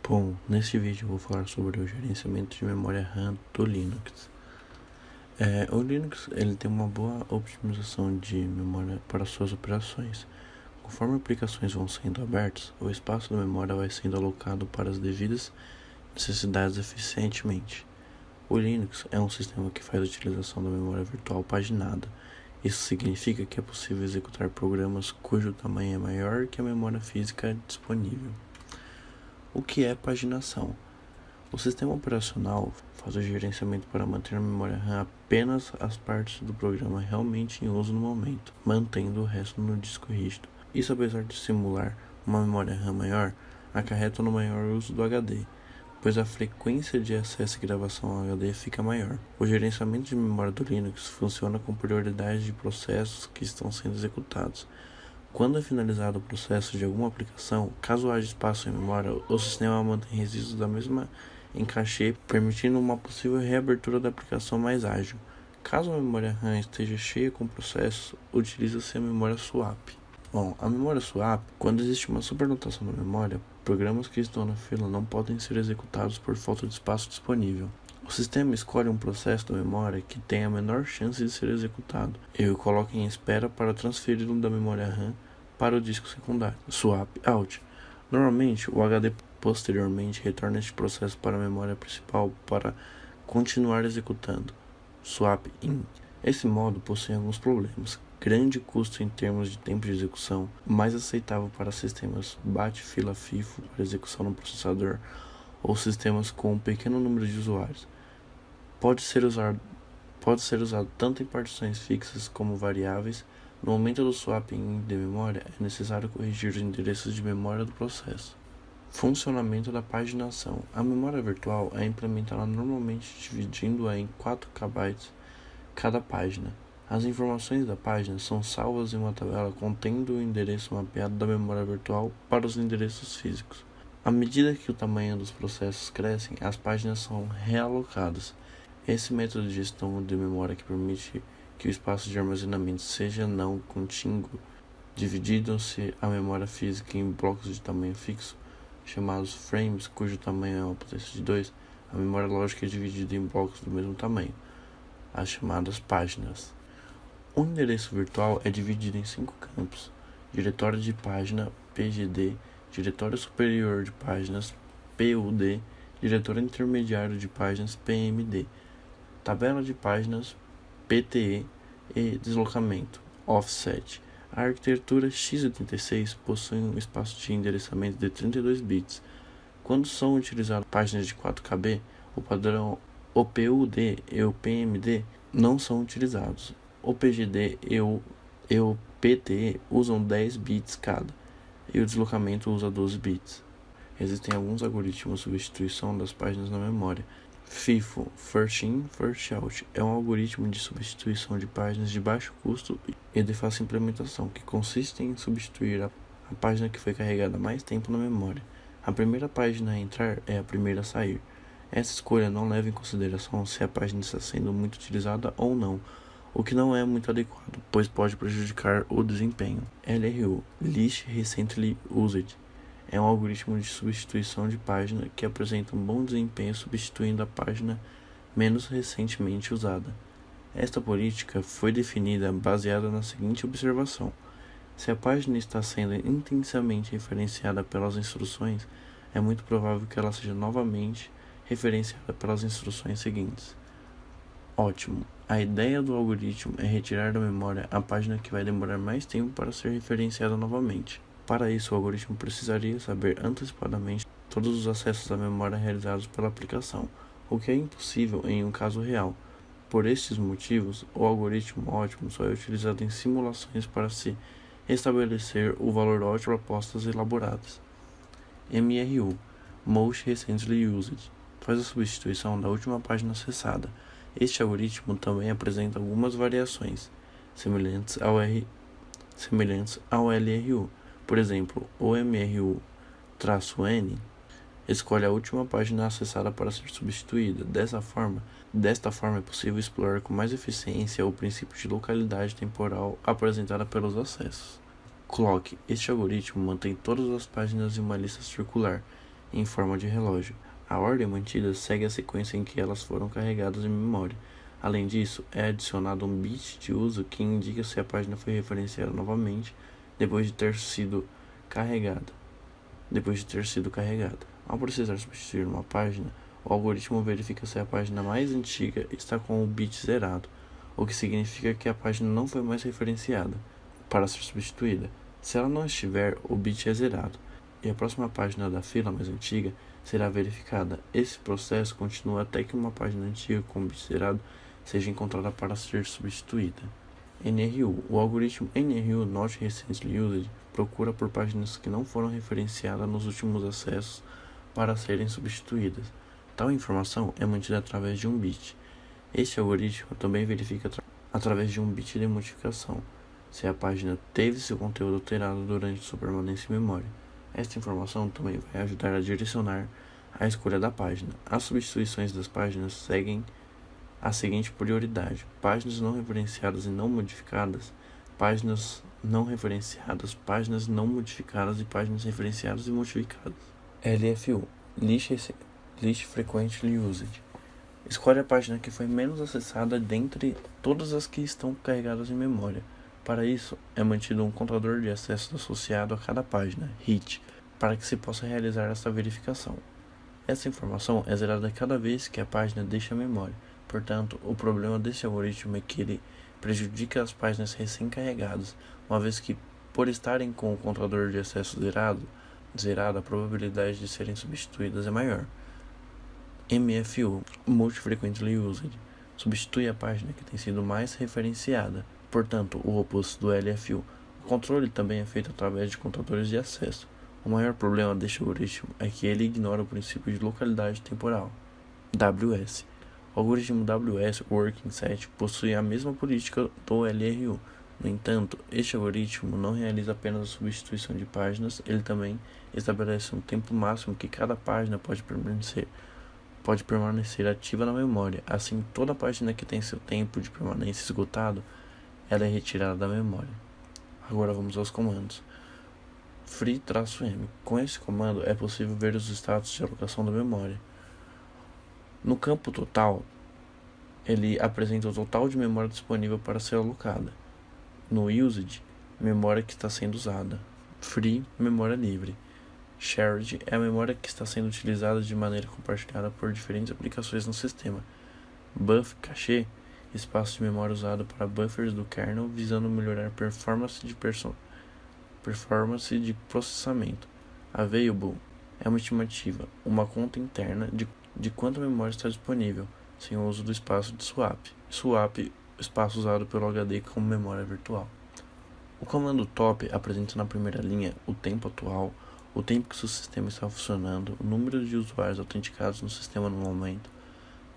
Bom, nesse vídeo eu vou falar sobre o gerenciamento de memória RAM do Linux. O Linux ele tem uma boa otimização de memória para suas operações. Conforme aplicações vão sendo abertas, o espaço da memória vai sendo alocado para as devidas necessidades eficientemente. O Linux é um sistema que faz a utilização da memória virtual paginada. Isso significa que é possível executar programas cujo tamanho é maior que a memória física disponível. O que é paginação? O sistema operacional faz o gerenciamento para manter na memória RAM apenas as partes do programa realmente em uso no momento, mantendo o resto no disco rígido. Isso, apesar de simular uma memória RAM maior, acarreta no maior uso do HD, pois a frequência de acesso e gravação ao HD fica maior. O gerenciamento de memória do Linux funciona com prioridade de processos que estão sendo executados. Quando é finalizado o processo de alguma aplicação, caso haja espaço em memória, o sistema mantém resíduos da mesma em cachê, permitindo uma possível reabertura da aplicação mais ágil. Caso a memória RAM esteja cheia com processo, utiliza-se a memória swap. A memória swap, quando existe uma superlotação da memória, programas que estão na fila não podem ser executados por falta de espaço disponível. O sistema escolhe um processo da memória que tem a menor chance de ser executado e o coloca em espera para transferi-lo da memória RAM para o disco secundário. Swap out. Normalmente, o HD posteriormente retorna este processo para a memória principal para continuar executando. Swap in. Esse modo possui alguns problemas. Grande custo em termos de tempo de execução, mais aceitável para sistemas bate-fila-FIFO para execução no processador ou sistemas com um pequeno número de usuários. Pode ser usado tanto em partições fixas como variáveis. No momento do swapping de memória, é necessário corrigir os endereços de memória do processo. Funcionamento da paginação. A memória virtual é implementada normalmente dividindo-a em 4 KB cada página. As informações da página são salvas em uma tabela contendo o endereço mapeado da memória virtual para os endereços físicos. À medida que o tamanho dos processos cresce, as páginas são realocadas. Esse método de gestão de memória que permite que o espaço de armazenamento seja não contíguo, dividindo-se a memória física em blocos de tamanho fixo, chamados frames, cujo tamanho é uma potência de 2, a memória lógica é dividida em blocos do mesmo tamanho, as chamadas páginas. O endereço virtual é dividido em 5 campos: diretório de página, PGD, diretório superior de páginas, PUD, diretório intermediário de páginas, PMD, tabela de páginas, PTE e deslocamento, offset. A arquitetura x86 possui um espaço de endereçamento de 32 bits. Quando são utilizadas páginas de 4 KB, o padrão PUD e o PMD não são utilizados. O PGD e o PTE usam 10 bits cada, e o deslocamento usa 12 bits. Existem alguns algoritmos de substituição das páginas na memória. FIFO, First In, First Out, é um algoritmo de substituição de páginas de baixo custo e de fácil implementação, que consiste em substituir a página que foi carregada mais tempo na memória. A primeira página a entrar é a primeira a sair. Essa escolha não leva em consideração se a página está sendo muito utilizada ou não, o que não é muito adequado, pois pode prejudicar o desempenho. LRU, Least Recently Used, é um algoritmo de substituição de página que apresenta um bom desempenho substituindo a página menos recentemente usada. Esta política foi definida baseada na seguinte observação: se a página está sendo intensamente referenciada pelas instruções, é muito provável que ela seja novamente referenciada pelas instruções seguintes. Ótimo! A ideia do algoritmo é retirar da memória a página que vai demorar mais tempo para ser referenciada novamente. Para isso, o algoritmo precisaria saber antecipadamente todos os acessos à memória realizados pela aplicação, o que é impossível em um caso real. Por estes motivos, o algoritmo ótimo só é utilizado em simulações para se estabelecer o valor ótimo a apostas elaboradas. MRU, Most Recently Used, faz a substituição da última página acessada. Este algoritmo também apresenta algumas variações, semelhantes ao LRU. Por exemplo, o MRU-N escolhe a última página acessada para ser substituída. Desta forma é possível explorar com mais eficiência o princípio de localidade temporal apresentada pelos acessos. Clock. Este algoritmo mantém todas as páginas em uma lista circular. em forma de relógio. A ordem mantida segue a sequência em que elas foram carregadas em memória. Além disso, é adicionado um bit de uso que indica se a página foi referenciada novamente depois de ter sido carregada. Ao precisar substituir uma página, o algoritmo verifica se a página mais antiga está com o bit zerado, o que significa que a página não foi mais referenciada para ser substituída. Se ela não estiver, o bit é zerado, e a próxima página da fila mais antiga será verificada. Esse processo continua até que uma página antiga com bit zerado seja encontrada para ser substituída. NRU. O algoritmo NRU Not Recently Used procura por páginas que não foram referenciadas nos últimos acessos para serem substituídas. Tal informação é mantida através de um bit. Este algoritmo também verifica através de um bit de modificação se a página teve seu conteúdo alterado durante sua permanência em memória. Esta informação também vai ajudar a direcionar a escolha da página. As substituições das páginas seguem a seguinte prioridade: páginas não referenciadas e não modificadas, páginas não referenciadas, páginas não modificadas e páginas referenciadas e modificadas. LFU, Least Frequently Used. Escolhe a página que foi menos acessada dentre todas as que estão carregadas em memória. Para isso, é mantido um contador de acesso associado a cada página, HIT, para que se possa realizar essa verificação. Essa informação é zerada cada vez que a página deixa a memória. Portanto, o problema desse algoritmo é que ele prejudica as páginas recém-carregadas, uma vez que, por estarem com o contador de acesso zerado, a probabilidade de serem substituídas é maior. MFU, Most Frequently Used, substitui a página que tem sido mais referenciada, portanto, o oposto do LFU. O controle também é feito através de contadores de acesso. O maior problema deste algoritmo é que ele ignora o princípio de localidade temporal, WS. O algoritmo WS Working Set possui a mesma política do LRU. No entanto, este algoritmo não realiza apenas a substituição de páginas, ele também estabelece um tempo máximo que cada página pode permanecer ativa na memória. Assim, toda página que tem seu tempo de permanência esgotado, ela é retirada da memória. Agora vamos aos comandos. Free-M. Com esse comando é possível ver os status de alocação da memória. No campo total, ele apresenta o total de memória disponível para ser alocada. No used, memória que está sendo usada. Free, memória livre. Shared é a memória que está sendo utilizada de maneira compartilhada por diferentes aplicações no sistema. Buff, cache, espaço de memória usado para buffers do kernel visando melhorar a performance de processamento. Available é uma estimativa, uma conta interna de quanta memória está disponível, sem o uso do espaço de swap. Swap, espaço usado pelo HD como memória virtual. O comando top apresenta na primeira linha o tempo atual, o tempo que o seu sistema está funcionando, o número de usuários autenticados no sistema no momento,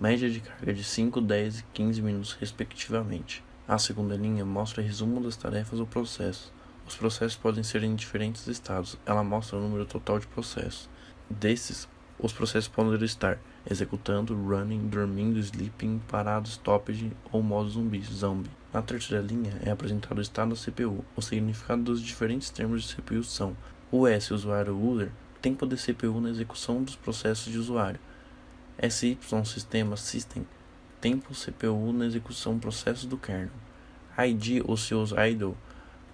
média de carga de 5, 10 e 15 minutos respectivamente. A segunda linha mostra resumo das tarefas ou processos. Os processos podem ser em diferentes estados. Ela mostra o número total de processos. Desses, os processos podem estar executando, running, dormindo, sleeping, parados, stopped ou modo zombie. Na terceira linha é apresentado o estado da CPU. O significado dos diferentes termos de CPU são: US, usuário user, tempo de CPU na execução dos processos de usuário. SY, sistema system, tempo CPU na execução processos do kernel. ID, ocioso idle,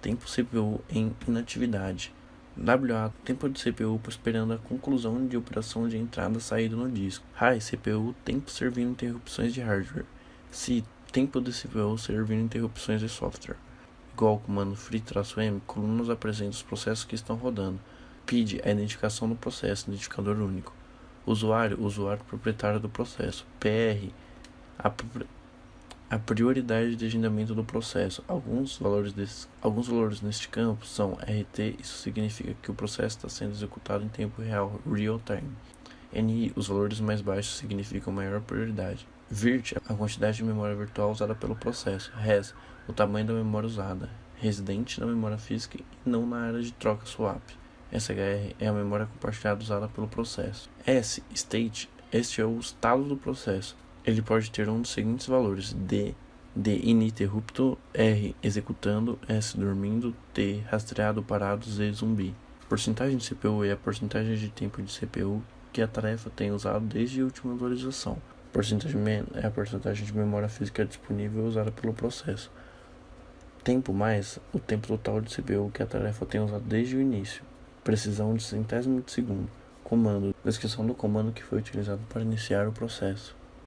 tempo CPU em inatividade. WA, tempo de CPU esperando a conclusão de operação de entrada e saída no disco. High, CPU, tempo servindo interrupções de hardware. C, tempo de CPU servindo interrupções de software. Igual ao comando free-m, colunas apresentam os processos que estão rodando. PID, a identificação do processo, identificador único. Usuário proprietário do processo. PR, a prioridade de agendamento do processo. Alguns valores neste campo são RT, isso significa que o processo está sendo executado em tempo real, real time. NI, os valores mais baixos significam maior prioridade. Virt, a quantidade de memória virtual usada pelo processo. Res, o tamanho da memória usada, residente na memória física e não na área de troca swap. SHR é a memória compartilhada usada pelo processo. S, state, este é o estado do processo. Ele pode ter um dos seguintes valores: D ininterrupto, R executando, S dormindo, T rastreado, parado, Z zumbi. Porcentagem de CPU é a porcentagem de tempo de CPU que a tarefa tem usado desde a última atualização. Porcentagem é a porcentagem de memória física disponível usada pelo processo. Tempo mais o tempo total de CPU que a tarefa tem usado desde o início. Precisão de centésimo de segundo. Comando. Descrição do comando que foi utilizado para iniciar o processo.